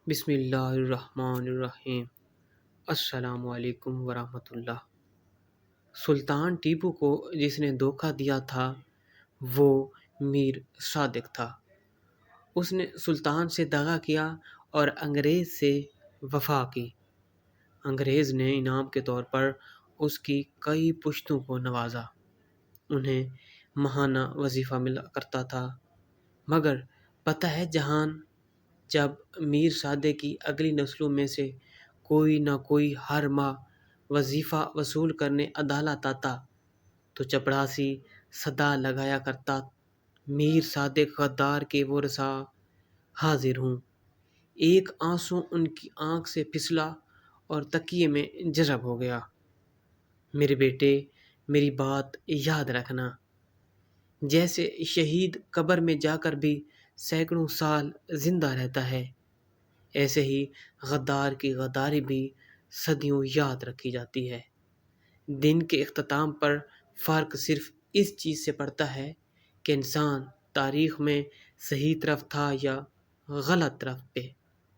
بسم اللہ الرحمن الرحیم۔ السلام علیکم ورحمۃ اللہ۔ سلطان ٹیپو کو جس نے دھوکہ دیا تھا وہ میر صادق تھا۔ اس نے سلطان سے دغا کیا اور انگریز سے وفا کی۔ انگریز نے انعام کے طور پر اس کی کئی پشتوں کو نوازا۔ انہیں ماہانہ وظیفہ ملا کرتا تھا، مگر پتہ ہے جہان، جب میر صادق کی اگلی نسلوں میں سے کوئی نہ کوئی ہر ماہ وظیفہ وصول کرنے عدالت آتا تو چپڑاسی صدا لگایا کرتا، میر صادق غدار کے ورثاء حاضر ہوں۔ ایک آنسو ان کی آنکھ سے پھسلا اور تکیے میں جذب ہو گیا۔ میرے بیٹے، میری بات یاد رکھنا، جیسے شہید قبر میں جا کر بھی سینکڑوں سال زندہ رہتا ہے، ایسے ہی غدار کی غداری بھی صدیوں یاد رکھی جاتی ہے۔ دن کے اختتام پر فرق صرف اس چیز سے پڑتا ہے کہ انسان تاریخ میں صحیح طرف تھا یا غلط طرف پہ۔